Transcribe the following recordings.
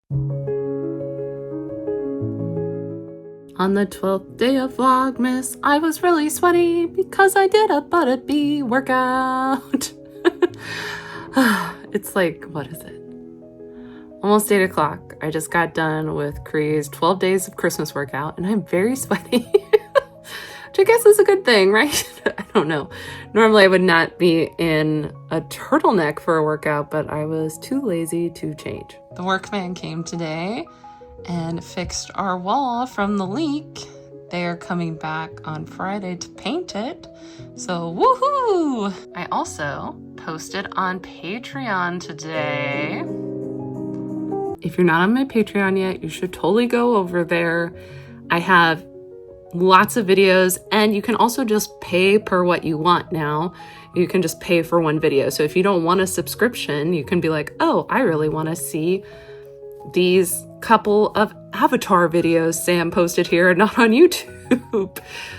On the 12th day of Vlogmas, I was really sweaty because I did a butt bee workout. It's like, what is it? Almost 8 o'clock. I just got done with Cree's 12 days of Christmas workout and I'm very sweaty. Which I guess is a good thing, right? I don't know. Normally I would not be in a turtleneck for a workout, but I was too lazy to change. The workman came today and fixed our wall from the leak. They are coming back on Friday to paint it. So woohoo! I also posted on Patreon today. If you're not on my Patreon yet, you should totally go over there. I have lots of videos and you can also just pay per what you want now. You can just pay for one video. So if you don't want a subscription, you can be like, oh, I really want to see these couple of avatar videos Sam posted here, not on YouTube.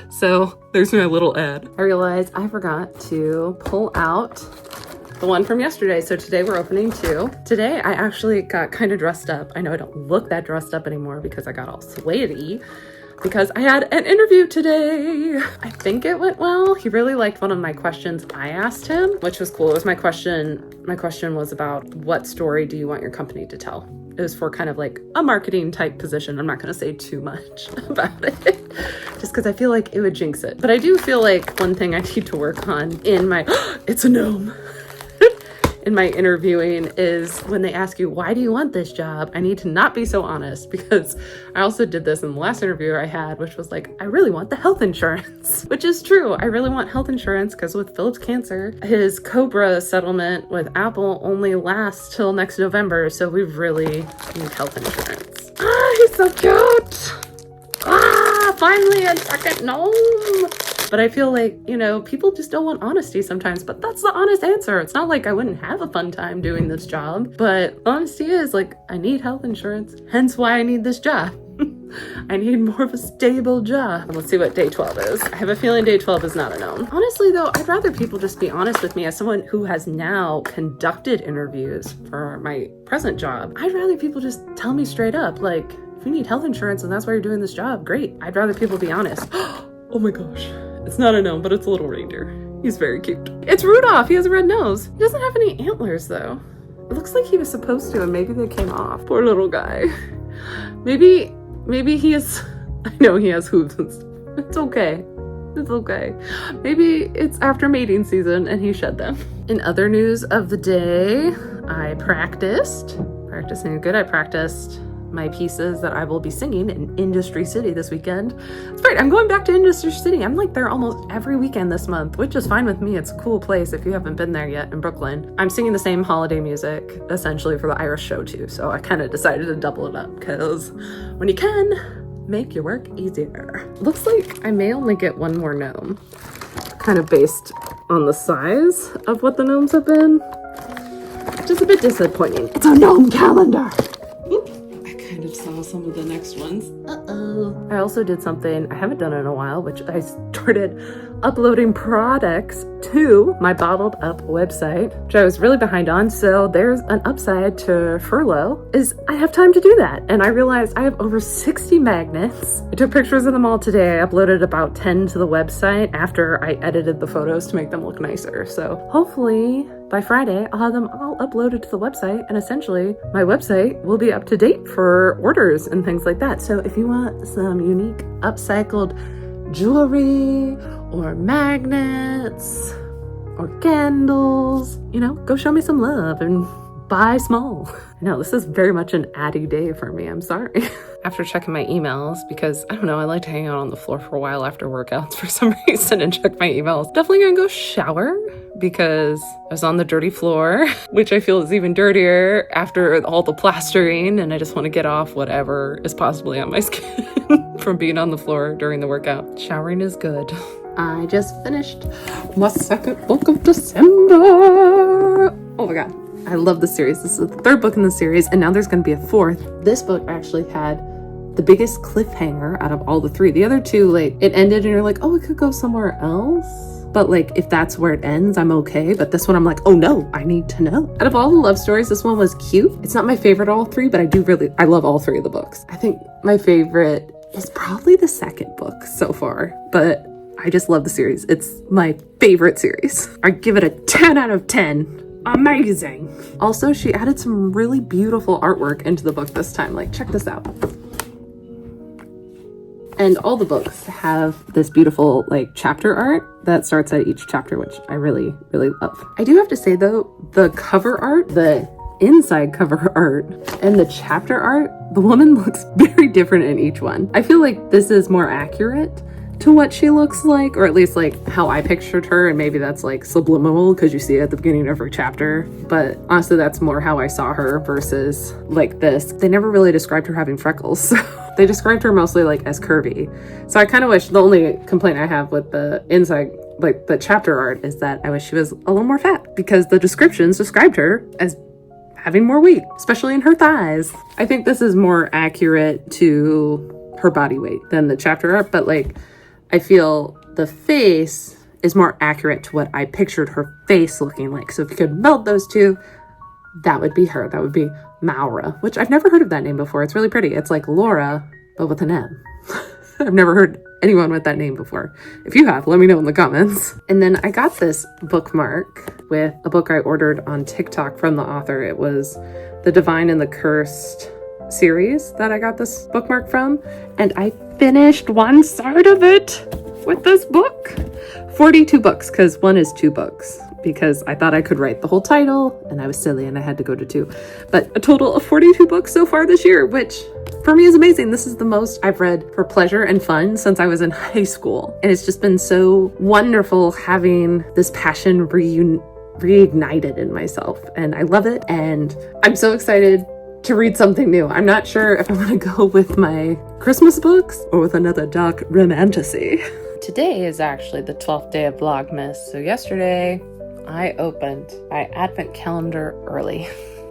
So there's my little ad. I realized I forgot to pull out the one from yesterday. So today we're opening two. Today I actually got kind of dressed up. I know I don't look that dressed up anymore because I got all sweaty because I had an interview today. I think it went well. He really liked one of my questions I asked him, which was cool. It was my question. My question was about what story do you want your company to tell? It was for kind of like a marketing type position. I'm not going to say too much about it just because I feel like it would jinx it. But I do feel like one thing I need to work on in my, it's a gnome. In my interviewing is when they ask you, why do you want this job? I need to not be so honest, because I also did this in the last interview I had, which was like, I really want the health insurance, which is true. I really want health insurance because with Philip's cancer, his Cobra settlement with Apple only lasts till next November. So we really need health insurance. Ah, he's so cute. Ah, finally a second gnome. But I feel like, you know, people just don't want honesty sometimes, but that's the honest answer. It's not like I wouldn't have a fun time doing this job, but honesty is like, I need health insurance, hence why I need this job. I need more of a stable job. Let's see what day 12 is. I have a feeling day 12 is not a gnome. Honestly though, I'd rather people just be honest with me as someone who has now conducted interviews for my present job. I'd rather people just tell me straight up, like, if you need health insurance and that's why you're doing this job, great. I'd rather people be honest. Oh my gosh. It's not a gnome, but it's a little reindeer. He's very cute. It's Rudolph. He has a red nose. He doesn't have any antlers though. It looks like he was supposed to and maybe they came off. Poor little guy. Maybe he is, I know he has hooves and stuff. It's okay. It's okay. Maybe it's after mating season and he shed them. In other news of the day, I practicing good. I practiced my pieces that I will be singing in Industry City this weekend. It's great. I'm going back to Industry City. I'm like there almost every weekend this month, which is fine with me. It's a cool place if you haven't been there yet in Brooklyn. I'm singing the same holiday music essentially for the Irish show too. So I kind of decided to double it up because when you can, make your work easier. Looks like I may only get one more gnome, kind of based on the size of what the gnomes have been, which is a bit disappointing. It's a gnome calendar. Kind of saw some of the next ones. I also did something I haven't done in a while, which I started uploading products to my bottled up website, which I was really behind on. So there's an upside to furlough is I have time to do that. And I realized I have over 60 magnets. I took pictures of them all today. I uploaded about 10 to the website after I edited the photos to make them look nicer. So hopefully by Friday, I'll have them all uploaded to the website, and essentially my website will be up to date for orders and things like that. So if you want some unique upcycled jewelry or magnets or candles, you know, go show me some love and buy small. No, this is very much an addy day for me. I'm sorry. After checking my emails, because I don't know, I like to hang out on the floor for a while after workouts for some reason and check my emails. Definitely gonna go shower because I was on the dirty floor, which I feel is even dirtier after all the plastering, and I just want to get off whatever is possibly on my skin from being on the floor during the workout. Showering is good. I just finished my second book of December. Oh my god. I love this series. This is the third book in the series, and now there's going to be a fourth. This book actually had the biggest cliffhanger out of all the three. The other two, like, it ended and you're like, oh, it could go somewhere else. but like if that's where it ends, I'm okay. But this one I'm like, oh no, I need to know. Out of all the love stories, this one was cute. It's not my favorite all three, but I love all three of the books. I think my favorite is probably the second book so far, but I just love the series. It's my favorite series. I give it a 10 out of 10. Amazing. Also, she added some really beautiful artwork into the book this time. Like, check this out. And all the books have this beautiful like chapter art that starts at each chapter, which I really, really love. I do have to say though, the cover art, the inside cover art and the chapter art, the woman looks very different in each one. I feel like this is more accurate to what she looks like, or at least like how I pictured her, and maybe that's like subliminal because you see it at the beginning of every chapter, but honestly that's more how I saw her versus like this. They never really described her having freckles, so they described her mostly like as curvy. So I kind of wish, the only complaint I have with the inside, like the chapter art, is that I wish she was a little more fat, because the descriptions described her as having more weight, especially in her thighs. I think this is more accurate to her body weight than the chapter art, but like I feel the face is more accurate to what I pictured her face looking like. So if you could meld those two, that would be her. That would be Nahra, which I've never heard of that name before. It's really pretty. It's like Laura, but with an M. I've never heard anyone with that name before. If you have, let me know in the comments. And then I got this bookmark with a book I ordered on TikTok from the author. It was The Divine and the Cursed series that I got this bookmark from, and I finished one side of it with this book. 42 books, because one is 2 books, because I thought I could write the whole title and I was silly and I had to go to 2, but a total of 42 books so far this year, which for me is amazing. This is the most I've read for pleasure and fun since I was in high school, and it's just been so wonderful having this passion reignited in myself, and I love it, and I'm so excited to read something new. I'm not sure if I want to go with my Christmas books or with another dark romantasy. Today is actually the 12th day of Vlogmas, so yesterday I opened my advent calendar early.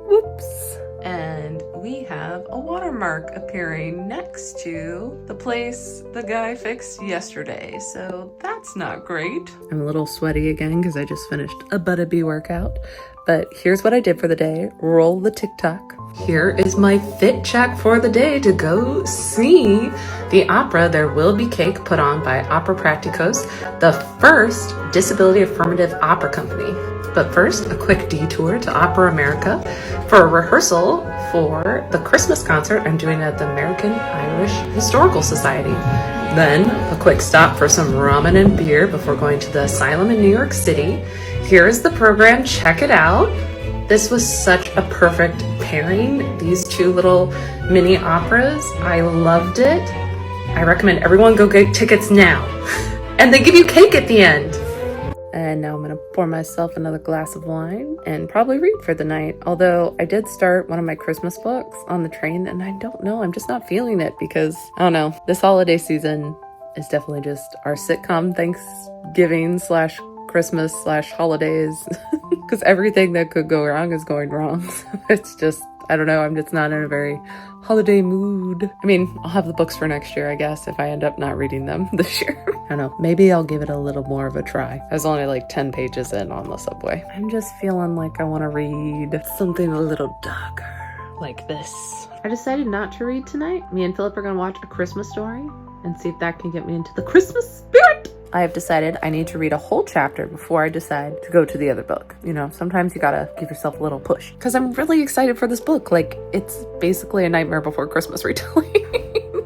Whoops. And we have a watermark appearing next to the place the guy fixed yesterday, so that's not great. I'm a little sweaty again because I just finished a Butterbee workout, but here's what I did for the day. Roll the TikTok. Here is my fit check for the day to go see the opera There Will Be Cake, put on by Opera Practicos, the first disability affirmative opera company. But first, a quick detour to Opera America for a rehearsal for the Christmas concert I'm doing at the American Irish Historical Society. Then a quick stop for some ramen and beer before going to the asylum in New York City. Here's the program, check it out. This was such a perfect pairing, these 2 little mini operas. I loved it. I recommend everyone go get tickets now. And they give you cake at the end. And now I'm gonna pour myself another glass of wine and probably read for the night. Although I did start one of my Christmas books on the train, and I don't know, I'm just not feeling it because, I don't know, this holiday season is definitely just our sitcom Thanksgiving / Christmas / holidays, because everything that could go wrong is going wrong. It's just, I don't know, I'm just not in a very holiday mood. I mean, I'll have the books for next year, I guess, if I end up not reading them this year. I don't know, maybe I'll give it a little more of a try. I was only like 10 pages in on the subway. I'm just feeling like I want to read something a little darker, like this. I decided not to read tonight. Me and Philip are gonna watch A Christmas Story and see if that can get me into the Christmas spirit. I have decided I need to read a whole chapter before I decide to go to the other book. You know, sometimes you gotta give yourself a little push. Because I'm really excited for this book. Like, it's basically a Nightmare Before Christmas retelling.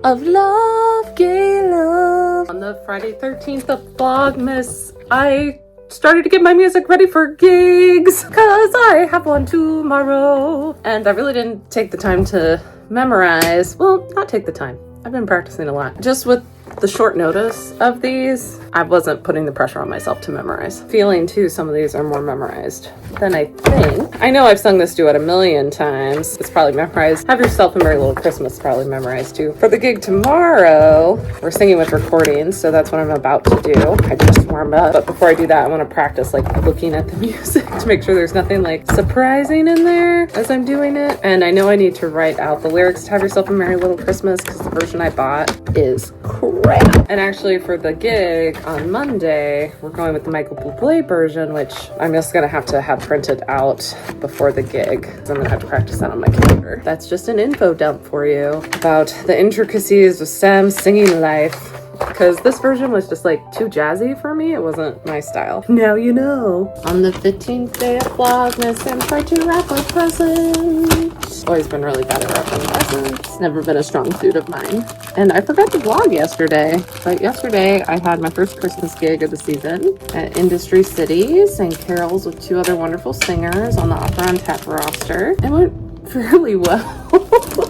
Of love, gay love. On the Friday 13th of Vlogmas, I started to get my music ready for gigs, because I have one tomorrow. And I really didn't take the time to memorize. Well, not take the time. I've been practicing a lot. Just with the short notice of these, I wasn't putting the pressure on myself to memorize. Feeling too, some of these are more memorized than I think. I know I've sung this duet a million times. It's probably memorized. Have Yourself a Merry Little Christmas probably memorized too. For the gig tomorrow, we're singing with recordings, so that's what I'm about to do. I just warm up, but before I do that, I want to practice like looking at the music to make sure there's nothing like surprising in there as I'm doing it. And I know I need to write out the lyrics to Have Yourself a Merry Little Christmas, because the version I bought is crazy. And actually for the gig on Monday, we're going with the Michael Bublé version, which I'm just gonna have to have printed out before the gig. So I'm gonna have to practice that on my computer. That's just an info dump for you about the intricacies of Sam's singing life. Because this version was just like too jazzy for me. It wasn't my style. Now you know. On the 15th day of Vlogmas, Sam tried to wrap a present. Always been really bad at wrapping presents. Never been a strong suit of mine. And I forgot to vlog yesterday. But yesterday I had my first Christmas gig of the season at Industry City. Sang carols with 2 other wonderful singers on the Opera on Tap roster. It went fairly well.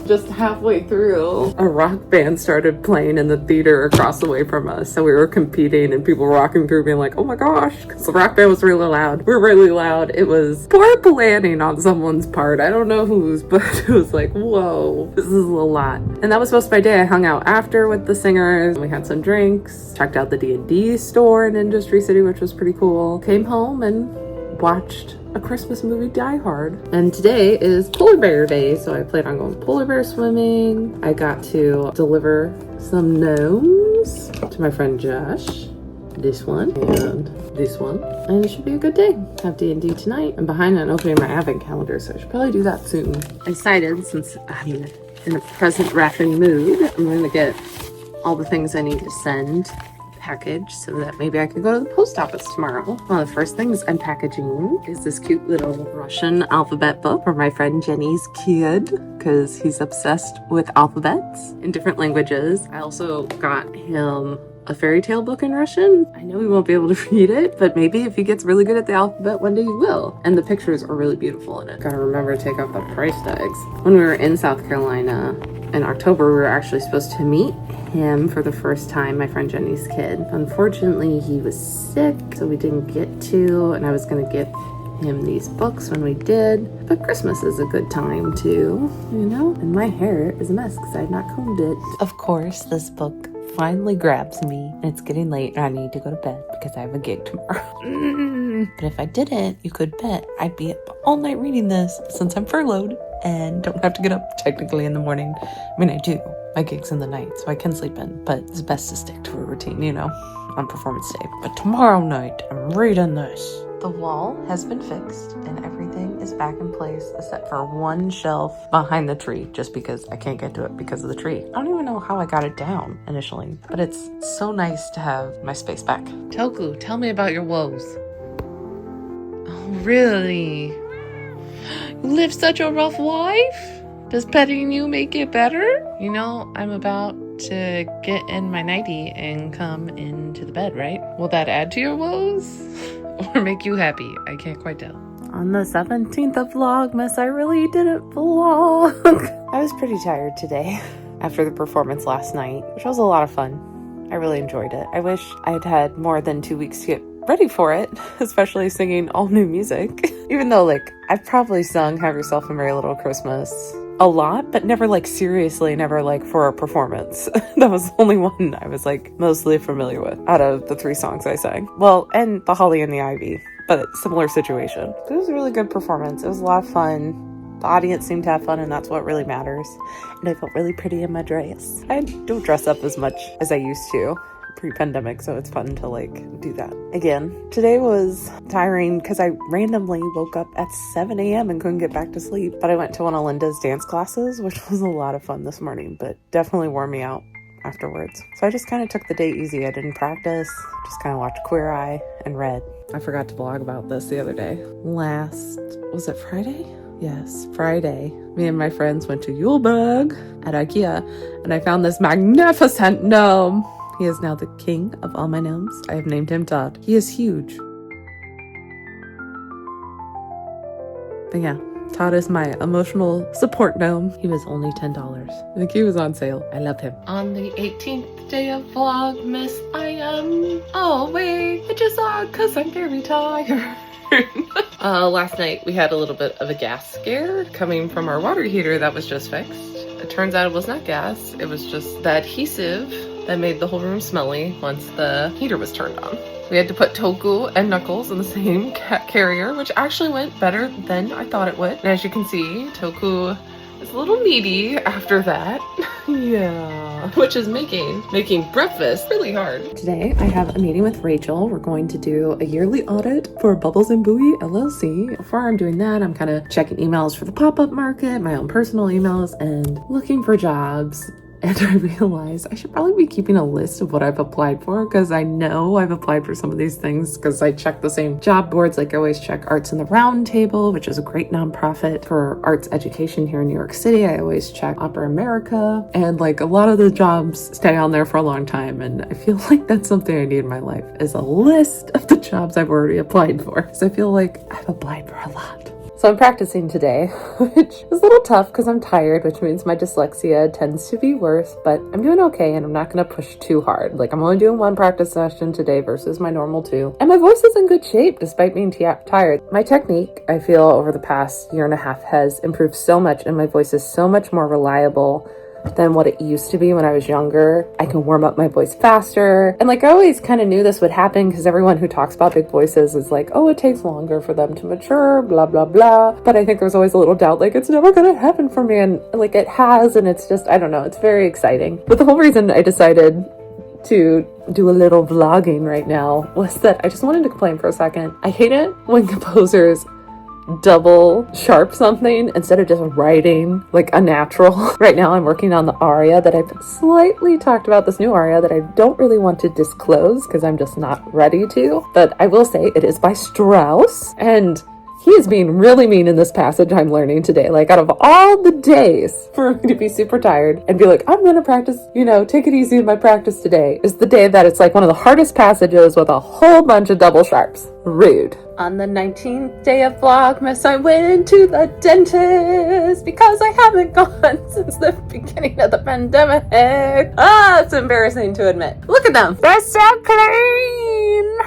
Just halfway through, a rock band started playing in the theater across the way from us. So we were competing and people were walking through being like, oh my gosh, because the rock band was really loud. We were really loud. It was poor planning on someone's part. I don't know whose, but it was like, whoa, this is a lot. And that was supposed to be my day. I hung out after with the singers. We had some drinks, checked out the D&D store in Industry City, which was pretty cool. Came home and watched a Christmas movie, Die Hard. And today is Polar Bear Day, so I planned on going polar bear swimming. I got to deliver some gnomes to my friend Josh. This one and this one. And it should be a good day. Have D&D tonight. I'm behind on opening my advent calendar, so I should probably do that soon. I decided, since I'm in a present wrapping mood, I'm going to get all the things I need to send package so that maybe I could go to the post office tomorrow. One of the first things I'm packaging is this cute little Russian alphabet book for my friend Jenny's kid, because he's obsessed with alphabets in different languages. I also got him a fairy tale book in Russian. I know he won't be able to read it, but maybe if he gets really good at the alphabet, one day he will. And the pictures are really beautiful in it. Gotta remember to take off the price tags. When we were in South Carolina in October, we were actually supposed to meet him for the first time, my friend Jenny's kid. Unfortunately, he was sick, so we didn't get to, and I was gonna get him these books when we did. But Christmas is a good time too, you know? And my hair is a mess because I have not combed it. Of course, this book finally grabs me, and it's getting late and I need to go to bed because I have a gig tomorrow. But if I didn't, you could bet I'd be up all night reading this since I'm furloughed and don't have to get up technically in the morning. I mean, I do. My gig's in the night, so I can sleep in, but it's best to stick to a routine, you know, on performance day. But tomorrow night, I'm reading this. The wall has been fixed and everything is back in place except for one shelf behind the tree, just because I can't get to it because of the tree. I don't even know how I got it down initially, but it's so nice to have my space back. Toku, tell me about your woes. Oh, really? You live such a rough life? Does petting you make it better? You know, I'm about to get in my nightie and come into the bed, right? Will that add to your woes? Or make you happy? I can't quite tell. On the 17th of Vlogmas, I really didn't vlog. I was pretty tired today after the performance last night, which was a lot of fun. I really enjoyed it. I wish I had had more than 2 weeks to get ready for it, especially singing all new music. Even though, like, I've probably sung Have Yourself a Merry Little Christmas a lot, but never like seriously, never like for a performance. That was the only one I was like mostly familiar with out of the 3 songs I sang. Well, and The Holly and the Ivy, but similar situation. It was a really good performance. It was a lot of fun. The audience seemed to have fun, and that's what really matters. And I felt really pretty in my dress. I don't dress up as much as I used to pre-pandemic, so it's fun to like do that again. Today was tiring because I randomly woke up at 7 a.m. and couldn't get back to sleep, but I went to one of Linda's dance classes, which was a lot of fun this morning, but definitely wore me out afterwards. So I just kind of took the day easy. I didn't practice, just kind of watched Queer Eye and read. I forgot to blog about this the other day. Was it Friday? Yes, Friday. Me and my friends went to Yuleberg at IKEA, and I found this magnificent gnome. He is now the king of all my gnomes. I have named him Todd. He is huge. But yeah, Todd is my emotional support gnome. He was only $10. I think he was on sale. I loved him. On the 18th day of Vlogmas, I am awake. It is odd because I'm very tired. Last night we had a little bit of a gas scare coming from our water heater that was just fixed. It turns out it was not gas. It was just the adhesive that made the whole room smelly once the heater was turned on. We had to put Toku and Knuckles in the same cat carrier, which actually went better than I thought it would. And as you can see, Toku It's a little needy after that. Yeah. Which is making breakfast really hard. Today I have a meeting with Rachel. We're going to do a yearly audit for Bubbles and Buoy LLC. Before I'm doing that, I'm kind of checking emails for the pop-up market, my own personal emails, and looking for jobs. And I realized I should probably be keeping a list of what I've applied for, because I know I've applied for some of these things because I check the same job boards. Like I always check Arts in the Round Table, which is a great nonprofit for arts education here in New York City. I always check Opera America, and like a lot of the jobs stay on there for a long time. And I feel like that's something I need in my life, is a list of the jobs I've already applied for. Because I feel like I've applied for a lot. So I'm practicing today, which is a little tough because I'm tired, which means my dyslexia tends to be worse, but I'm doing okay and I'm not going to push too hard. Like I'm only doing one practice session today versus my normal 2. And my voice is in good shape despite being tired. My technique, I feel, over the past year and a half has improved so much, and my voice is so much more reliable than what it used to be when I was younger. I can warm up my voice faster. And like I always kind of knew this would happen because everyone who talks about big voices is like, oh, it takes longer for them to mature, blah, blah, blah. But I think there's always a little doubt, like it's never going to happen for me. And like it has, and it's just, I don't know, it's very exciting. But the whole reason I decided to do a little vlogging right now was that I just wanted to complain for a second. I hate it when composers double sharp something instead of just writing like a natural. Right now I'm working on the aria that I've slightly talked about, this new aria that I don't really want to disclose because I'm just not ready to, but I will say it is by Strauss, and he is being really mean in this passage I'm learning today. Like out of all the days for me to be super tired and be like, I'm going to practice, take it easy in my practice today, is the day that it's like one of the hardest passages with a whole bunch of double sharps. Rude. On the 19th day of Vlogmas, I went to the dentist because I haven't gone since the beginning of the pandemic. It's embarrassing to admit. Look at them. They're so clean.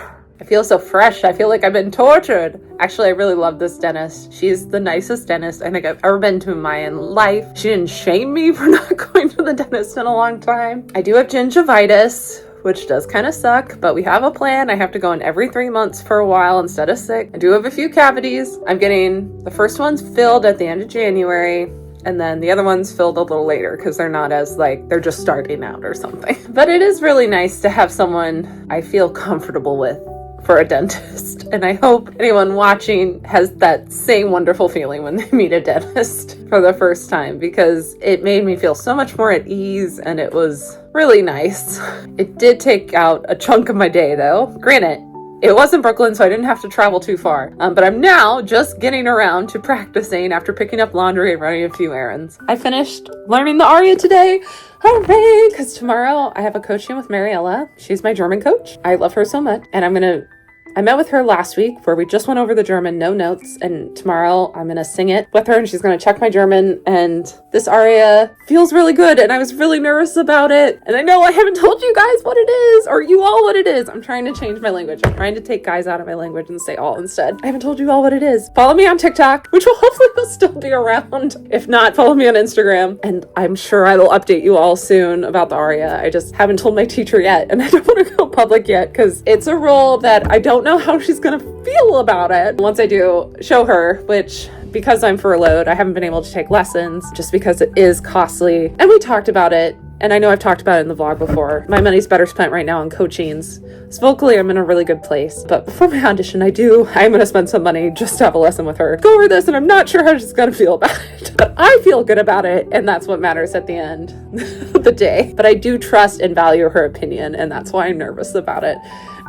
I feel so fresh. I feel like I've been tortured. Actually, I really love this dentist. She's the nicest dentist I think I've ever been to in my life. She didn't shame me for not going to the dentist in a long time. I do have gingivitis, which does kind of suck, but we have a plan. I have to go in every 3 months for a while instead of 6. I do have a few cavities. I'm getting the first ones filled at the end of January, and then the other ones filled a little later because they're not as they're just starting out or something. But it is really nice to have someone I feel comfortable with for a dentist. And I hope anyone watching has that same wonderful feeling when they meet a dentist for the first time, because it made me feel so much more at ease and it was really nice. It did take out a chunk of my day though. Granted, it was in Brooklyn, so I didn't have to travel too far. But I'm now just getting around to practicing after picking up laundry and running a few errands. I finished learning the aria today. Hooray! Because tomorrow I have a coaching with Mariella. She's my German coach. I love her so much. And I met with her last week where we just went over the German, no notes, and tomorrow I'm going to sing it with her and she's going to check my German, and this aria feels really good and I was really nervous about it. And I know I haven't told you guys what it is, or you all what it is. I'm trying to change my language. I'm trying to take guys out of my language and say all instead. I haven't told you all what it is. Follow me on TikTok, which will hopefully still be around. If not, follow me on Instagram, and I'm sure I will update you all soon about the aria. I just haven't told my teacher yet, and I don't want to go public yet because it's a role that I don't know how she's gonna feel about it once I do show her, which, because I'm furloughed, I haven't been able to take lessons just because it is costly. And we talked about it, and I know I've talked about it in the vlog before. My money's better spent right now on coachings. So vocally, I'm in a really good place. But before my audition, I'm gonna spend some money just to have a lesson with her. Go over this, and I'm not sure how she's gonna feel about it. But I feel good about it, and that's what matters at the end of the day. But I do trust and value her opinion, and that's why I'm nervous about it.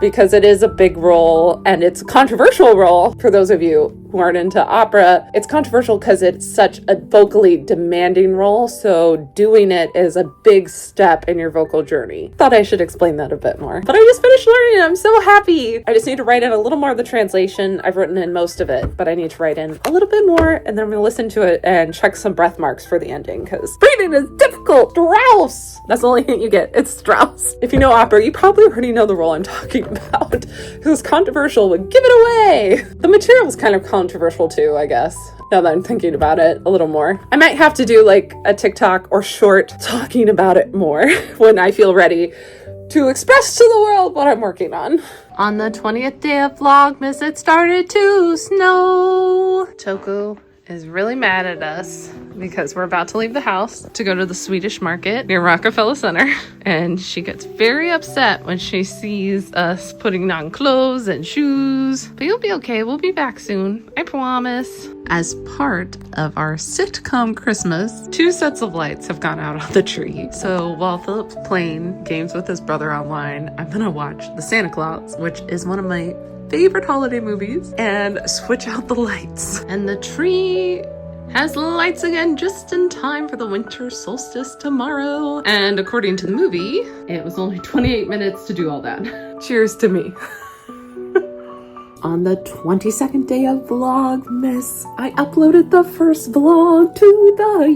Because it is a big role, and it's a controversial role for those of you who aren't into opera. It's controversial because it's such a vocally demanding role, so doing it is a big step in your vocal journey. Thought I should explain that a bit more. But I just finished learning, and I'm so happy. I just need to write in a little more of the translation. I've written in most of it, but I need to write in a little bit more, and then I'm going to listen to it and check some breath marks for the ending, because breathing is difficult. Strauss! That's the only hint you get. It's Strauss. If you know opera, you probably already know the role I'm talking about, because it's controversial, but give it away. The material is kind of controversial too, I guess, now that I'm thinking about it a little more. I might have to do like a TikTok or short talking about it more when I feel ready to express to the world what I'm working on. On the 20th day of Vlogmas, it started to snow. Toku is really mad at us because we're about to leave the house to go to the Swedish market near Rockefeller Center. And she gets very upset when she sees us putting on clothes and shoes. But you'll be okay. We'll be back soon. I promise. As part of our sitcom Christmas, 2 sets of lights have gone out on the tree. So while Philip's playing games with his brother online, I'm gonna watch The Santa Claus, which is one of my favorite holiday movies, and switch out the lights. And the tree has lights again just in time for the winter solstice tomorrow. And according to the movie, it was only 28 minutes to do all that. Cheers to me. On the 22nd day of Vlogmas, I uploaded the first vlog to the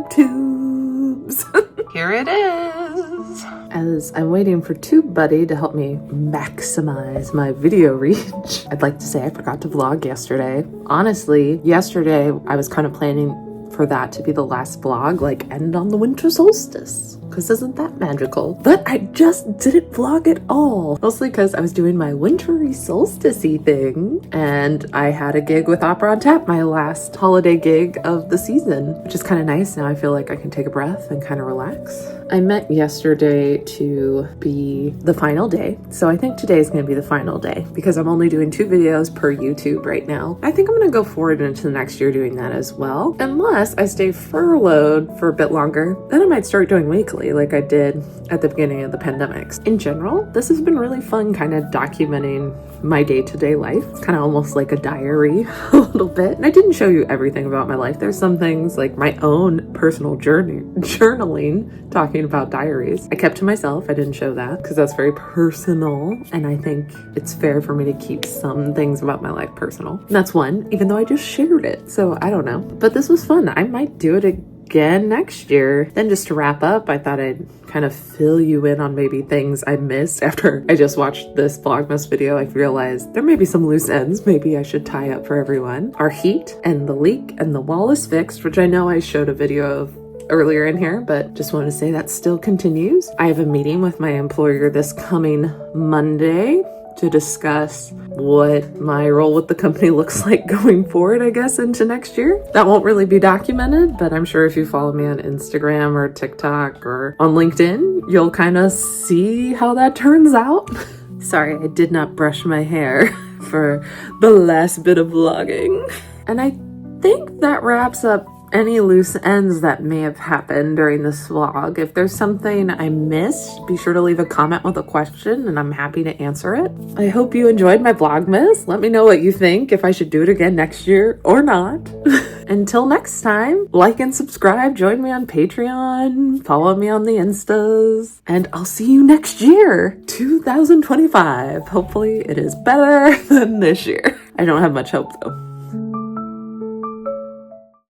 YouTubes. Here it is. As I'm waiting for TubeBuddy to help me maximize my video reach, I'd like to say I forgot to vlog yesterday. Honestly, yesterday I was kind of planning for that to be the last vlog, like end on the winter solstice, because isn't that magical? But I just didn't vlog at all, mostly because I was doing my wintry solstice-y thing, and I had a gig with Opera on Tap, my last holiday gig of the season, which is kind of nice. Now I feel like I can take a breath and kind of relax. I meant yesterday to be the final day, so I think today is going to be the final day because I'm only doing 2 videos per YouTube right now. I think I'm going to go forward into the next year doing that as well, unless I stay furloughed for a bit longer. Then I might start doing weekly like I did at the beginning of the pandemic. In general, this has been really fun kind of documenting my day-to-day life. It's kind of almost like a diary a little bit. And I didn't show you everything about my life. There's some things like my own personal journaling, talking about diaries. I kept to myself. I didn't show that because that's very personal. And I think it's fair for me to keep some things about my life personal. And that's one, even though I just shared it. So I don't know. But this was fun. I might do it again next year. Then just to wrap up, I thought I'd kind of fill you in on maybe things I missed after I just watched this Vlogmas video. I realized there may be some loose ends maybe I should tie up for everyone. Our heat and the leak and the wall is fixed, which I know I showed a video of earlier in here, but just want to say that still continues. I have a meeting with my employer this coming Monday to discuss what my role with the company looks like going forward, I guess, into next year. That won't really be documented, but I'm sure if you follow me on Instagram or TikTok or on LinkedIn, you'll kind of see how that turns out. Sorry, I did not brush my hair for the last bit of vlogging. And I think that wraps up any loose ends that may have happened during this vlog. If there's something I missed, be sure to leave a comment with a question and I'm happy to answer it. I hope you enjoyed my Vlogmas. Let me know what you think, if I should do it again next year or not. Until next time, like and subscribe, join me on Patreon, follow me on the Instas, and I'll see you next year, 2025. Hopefully it is better than this year. I don't have much hope though.